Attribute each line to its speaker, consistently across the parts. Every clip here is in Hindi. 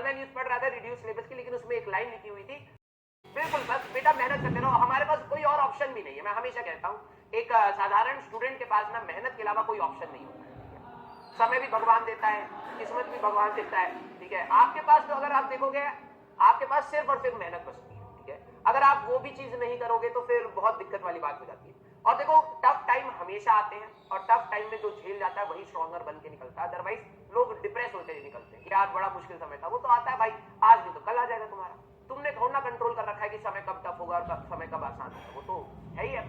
Speaker 1: मैं न्यूज पढ़ रहा था रिड्यूस सिलेबस की, लेकिन उसमें एक लाइन लिखी हुई थी, बिल्कुल बस बेटा मेहनत करते रहो, हमारे पास कोई और ऑप्शन भी नहीं है। मैं हमेशा कहता हूँ एक साधारण स्टूडेंट के पास ना मेहनत के अलावा कोई ऑप्शन नहीं होता है। समय भी भगवान देता है, किस्मत भी भगवान देता है, ठीक है। आपके पास तो अगर आप देखोगे आपके पास सिर्फ और सिर्फ मेहनत बचती है, ठीक है। अगर आप वो भी चीज नहीं करोगे तो फिर बहुत दिक्कत वाली बात हो जाती है। और देखो टफ टाइम हमेशा आते हैं और टफ टाइम में जो झेल जाता है वही स्ट्रॉन्गर बन के निकलता है। अदरवाइज लोग डिप्रेस होते ही निकलते हैं, यार बड़ा मुश्किल समय था, वो तो आता है भाई, आज नहीं तो कल आ जाएगा तुम्हारा। तुमने थोड़ा ना कंट्रोल कर रखा है कि समय कब टफ होगा और समय कब आसान होगा, वो तो है ही है,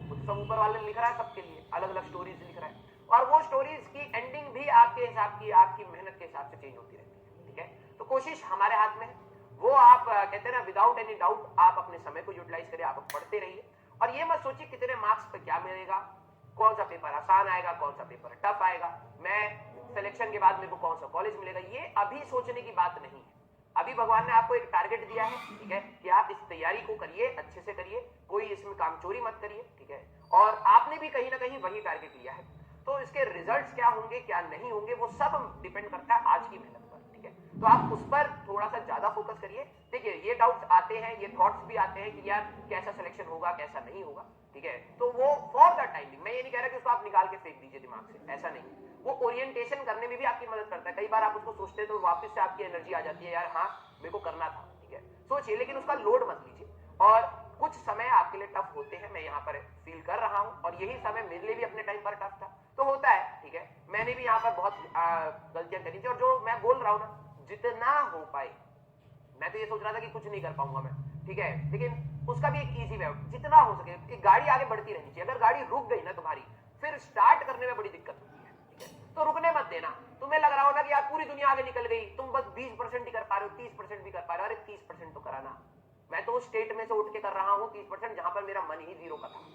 Speaker 1: वो तो सब ऊपर वाले ने लिख रहा है, सबके लिए अलग अलग स्टोरीज लिख रहा है, और वो स्टोरीज की एंडिंग भी आपके हिसाब की, आपकी मेहनत के हिसाब से चेंज होती रहती है, ठीक है। तो कोशिश हमारे हाथ में है, वो आप कहते हैं ना विदाउट एनी डाउट आप अपने समय को यूटिलाइज करिए, आप पढ़ते रहिए और ये मत सोचिए कितने मार्क्स पे क्या मिलेगा, कौन सा पेपर आसान आएगा, कौन सा पेपर टफ आएगा, मैं सिलेक्शन के बाद मेरे को कौन सा कॉलेज मिलेगा, ये अभी सोचने की बात नहीं है। अभी भगवान ने आपको एक टारगेट दिया है, ठीक है, कि आप इस तैयारी को करिए, अच्छे से करिए, कोई इसमें कामचोरी मत करिए, ठीक है। और आपने भी कहीं ना कहीं वही टारगेट लिया है, तो इसके रिजल्ट्स क्या होंगे क्या नहीं होंगे वो सब डिपेंड करता है आज की मेहनत पर, ठीक है। तो आप उस पर थोड़ा सा ज्यादा फोकस करिए। देखिए ये डाउट्स आते हैं, ये थॉट्स भी आते हैं कि यार कैसा सिलेक्शन होगा कैसा नहीं होगा, ठीक है, तो वो फॉर द टाइमिंग, मैं ये नहीं कह रहा कि उसको आप निकाल के फेंक दीजिए दिमाग से, ऐसा नहीं, वो ओरिएंटेशन करने में भी आपकी मदद करता है। कई बार आप उसको सोचते हैं तो वापस से आपकी एनर्जी आ जाती है, यार हाँ मेरे को करना था, ठीक है, सोचिए, लेकिन उसका लोड मत लीजिए। और कुछ समय आपके लिए टफ होते हैं, मैं यहाँ पर फील कर रहा हूँ, और यही समय मेरे लिए भी अपने टाइम पर टफ था, तो होता है, ठीक है। मैंने भी यहाँ पर बहुत गलतियां करी थी, और जो मैं बोल रहा हूँ ना, जितना हो पाए, मैं तो ये सोच रहा था कि कुछ नहीं कर पाऊंगा मैं, ठीक है, लेकिन उसका भी एक इजी वे, जितना हो सके एक गाड़ी आगे बढ़ती रहनी चाहिए। अगर गाड़ी रुक गई ना तुम्हारी, फिर स्टार्ट करने में बड़ी दिक्कत होती है, ठीक है, तो रुकने मत देना। तुम्हें लग रहा होगा कि यार पूरी दुनिया आगे निकल गई, तुम बस 20% ही कर पा रहे हो, 30% भी कर पा रहे हो, अरे 30% तो कराना। मैं तो स्टेट में से उठ के कर रहा हूँ 30%, जहां पर मेरा मन ही 0 का था,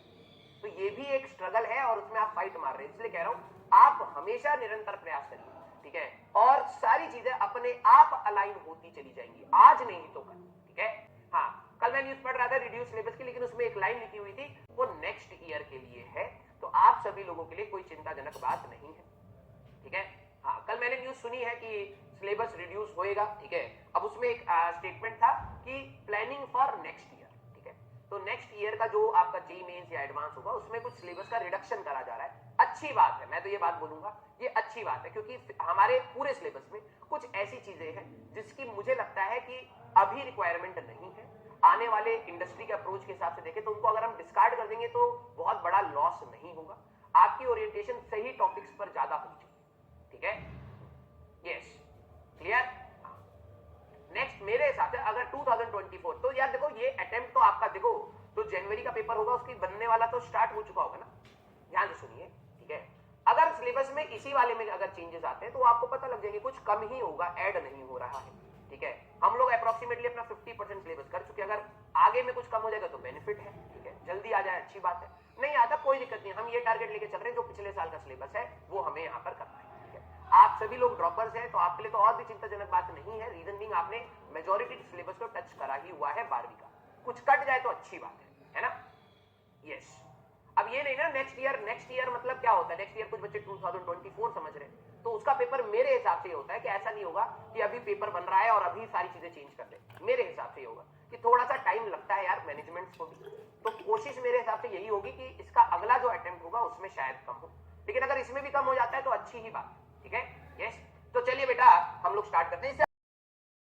Speaker 1: तो ये भी एक स्ट्रगल है और उसमें आप फाइट मार रहे हैं। इसलिए कह रहा हूं आप हमेशा निरंतर प्रयास करिए, ठीक है, और सारी चीजें अपने आप अलाइन होती चली जाएंगी, आज नहीं तो कल, ठीक है। हाँ, कल मैं न्यूज पढ़ रहा था रिड्यूस सिलेबस की, लेकिन उसमें एक लाइन लिखी हुई थी, वो नेक्स्ट ईयर के लिए है, तो आप सभी लोगों के लिए कोई चिंताजनक बात नहीं है, ठीक है। हाँ, कल मैंने न्यूज सुनी है कि सिलेबस रिड्यूस होएगा, ठीक है। अब उसमें एक स्टेटमेंट था कि प्लानिंग फॉर नेक्स्ट ईयर, ठीक है, तो नेक्स्ट ईयर का जो आपका जेईई मेंस या एडवांस होगा उसमें कुछ सिलेबस का रिडक्शन करा जा रहा है। अच्छी बात है, मैं तो ये बात बोलूंगा ये अच्छी बात है, क्योंकि हमारे पूरे सिलेबस में कुछ ऐसी चीजें हैं जिसकी मुझे लगता है कि अभी रिक्वायरमेंट नहीं है, आने वाले इंडस्ट्री के अप्रोच के हिसाब से देखें तो उनको अगर हम डिस्कार्ड कर देंगे तो बहुत बड़ा लॉस नहीं होगा। आपकी ओरिएंटेशन सही टॉपिक्स पर ज्यादा होनी चाहिए, ठीक है, यस, क्लियर। नेक्स्ट मेरे हिसाब से अगर 2024, तो यार देखो ये अटेम्प्ट तो आपका देखो, तो जनवरी का पेपर होगा उसकी बनने वाला तो स्टार्ट हो चुका होगा ना, ध्यान से सुनिए, ठीक है। अगर सिलेबस में इसी वाले में अगर चेंजेस आते हैं तो आपको पता लग जाएंगे, कुछ कम ही होगा, ऐड नहीं हो रहा है, ठीक है। हम लोग अप्रोक्सीमेटली अपना 50% सिलेबस कर चुके हैं, अगर आगे में कुछ कम हो जाएगा तो बेनिफिट है, ठीक है, जल्दी आ जाए अच्छी बात है, नहीं आता कोई दिक्कत नहीं, हम ये टारगेट लेके चल रहे हैं जो पिछले साल का सिलेबस है वो हमें यहाँ पर करना है, ठीक है। आप सभी लोग ड्रॉपर्स हैं तो आपके लिए तो और भी चिंताजनक बात नहीं है, रीजन बीइंग आपने मेजॉरिटी सिलेबस को टच करा ही हुआ है 12वीं का, कुछ कट जाए तो अच्छी बात है ना, यस। अब ये नहीं ना नेक्स्ट ईयर मतलब क्या होता है, नेक्स्ट ईयर कुछ बच्चे 2024 समझ रहे हैं, तो उसका पेपर मेरे हिसाब से ये होता है कि ऐसा नहीं होगा कि अभी पेपर बन रहा है और अभी सारी चीजें चेंज कर दे। मेरे हिसाब से ये होगा कि थोड़ा सा टाइम लगता है यार मैनेजमेंट्स को भी, तो कोशिश मेरे हिसाब से यही होगी कि इसका अगला जो अटेम्प्ट होगा उसमें शायद कम हो, लेकिन अगर इसमें भी कम हो जाता है तो अच्छी ही बात, ठीक है, यस। तो चलिए बेटा हम लोग स्टार्ट करते हैं।